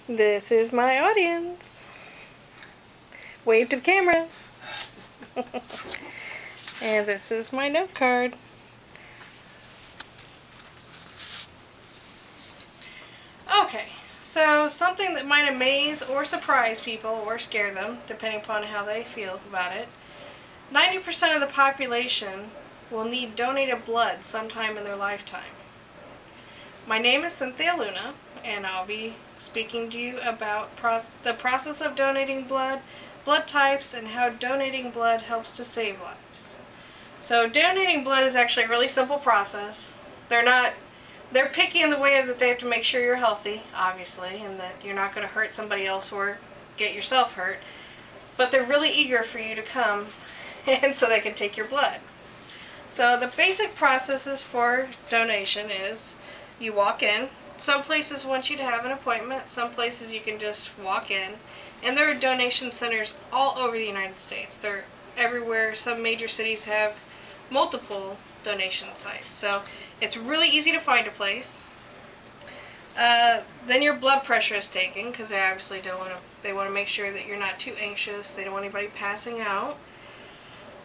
This is my audience. Wave to the camera. And this is my note card. Okay, so something that might amaze or surprise people or scare them, depending upon how they feel about it. 90% of the population will need donated blood sometime in their lifetime. My name is Cynthia Luna, and I'll be speaking to you about the process of donating blood, blood types, and how donating blood helps to save lives. So donating blood is actually a really simple process. They're picky in the way that they have to make sure you're healthy, obviously, and that you're not going to hurt somebody else or get yourself hurt. But they're really eager for you to come and so they can take your blood. So the basic processes for donation is you walk in. Some places want you to have an appointment. Some places you can just walk in. And there are donation centers all over the United States. They're everywhere. Some major cities have multiple donation sites. So it's really easy to find a place. Then your blood pressure is taken because they obviously they want to make sure that you're not too anxious. They don't want anybody passing out.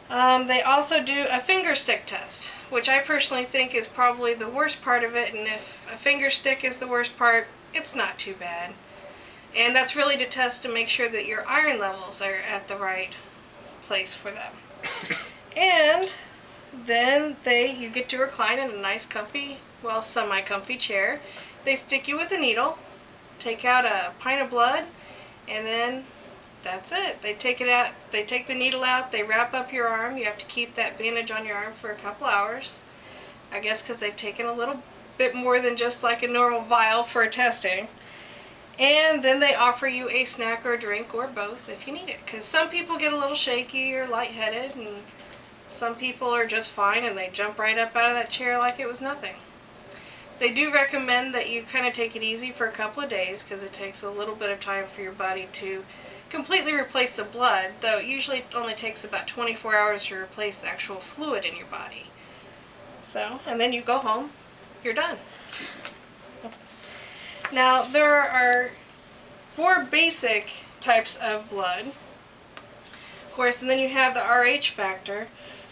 They also do a finger stick test, which I personally think is probably the worst part of it, and if a finger stick is the worst part, it's not too bad. And that's really to test to make sure that your iron levels are at the right place for them. And then you get to recline in a nice comfy, well, semi-comfy chair. They stick you with a needle, take out a pint of blood, and then that's it. They take it out, they take the needle out, they wrap up your arm. You have to keep that bandage on your arm for a couple hours. I guess because they've taken a little bit more than just like a normal vial for testing. And then they offer you a snack or a drink or both if you need it. Because some people get a little shaky or lightheaded, and some people are just fine and they jump right up out of that chair like it was nothing. They do recommend that you kind of take it easy for a couple of days because it takes a little bit of time for your body to completely replace the blood, though it usually only takes about 24 hours to replace the actual fluid in your body. So, and then you go home, you're done. Now, there are 4 basic types of blood. Of course, and then you have the Rh factor,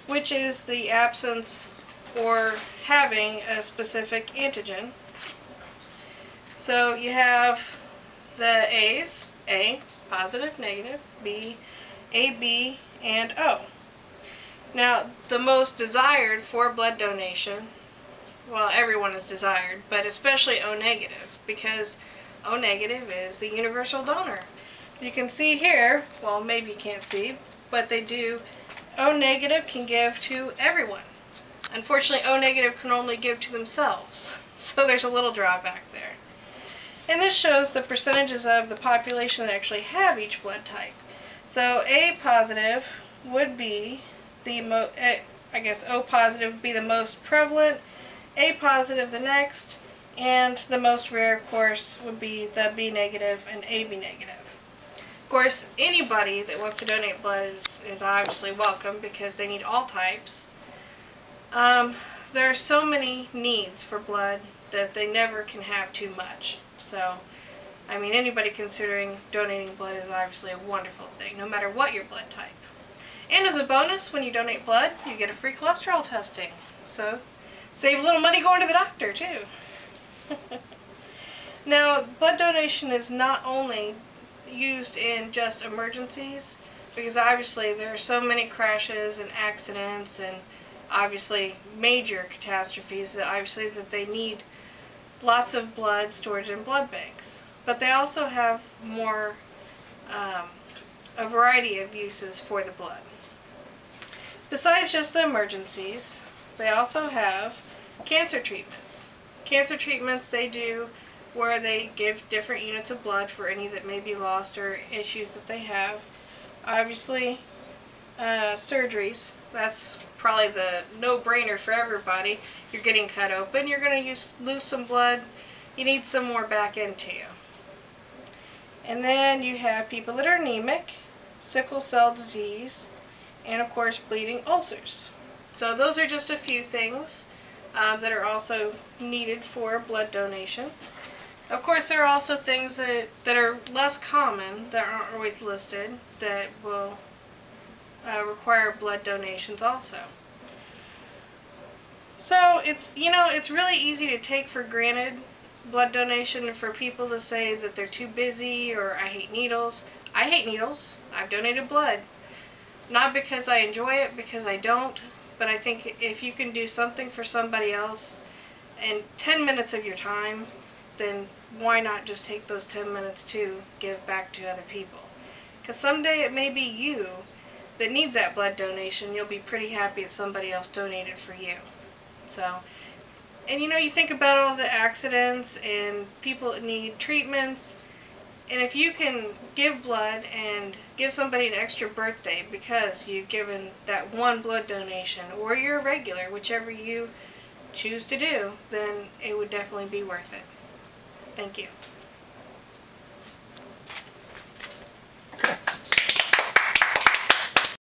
which is the absence or having a specific antigen. So you have the A's, A, positive, negative, B, AB, and O. Now, the most desired for blood donation, well, everyone is desired, but especially O negative, because O negative is the universal donor. As you can see here, well, maybe you can't see, but they do, O negative can give to everyone. Unfortunately, O negative can only give to themselves, so there's a little drawback there. And this shows the percentages of the population that actually have each blood type. So A positive would be the I guess O positive would be the most prevalent, A positive the next, and the most rare, of course, would be the B negative and AB negative. Of course, anybody that wants to donate blood is obviously welcome because they need all types. There are so many needs for blood that they never can have too much. So, I mean, anybody considering donating blood is obviously a wonderful thing, no matter what your blood type. And as a bonus, when you donate blood, you get a free cholesterol testing. So, save a little money going to the doctor, too. Now, blood donation is not only used in just emergencies, because obviously there are so many crashes and accidents and obviously major catastrophes that they need lots of blood stored in blood banks. But they also have a variety of uses for the blood. Besides just the emergencies, they also have cancer treatments. Cancer treatments they do where they give different units of blood for any that may be lost or issues that they have. Obviously, surgeries, that's probably the no-brainer for everybody. You're getting cut open, you're going to lose some blood, you need some more back into you. And then you have people that are anemic, sickle cell disease, and of course bleeding ulcers. So those are just a few things that are also needed for blood donation. Of course, there are also things that are less common, that aren't always listed, that will require blood donations also. So it's really easy to take for granted blood donation, for people to say that they're too busy or I hate needles. I hate needles. I've donated blood. Not because I enjoy it, because I don't, but I think if you can do something for somebody else in 10 minutes of your time, then why not just take those 10 minutes to give back to other people? Because someday it may be you that needs that blood donation. You'll be pretty happy that somebody else donated for you. So, and you think about all the accidents and people that need treatments, and if you can give blood and give somebody an extra birthday because you've given that one blood donation, or you're a regular, whichever you choose to do, then it would definitely be worth it. Thank you.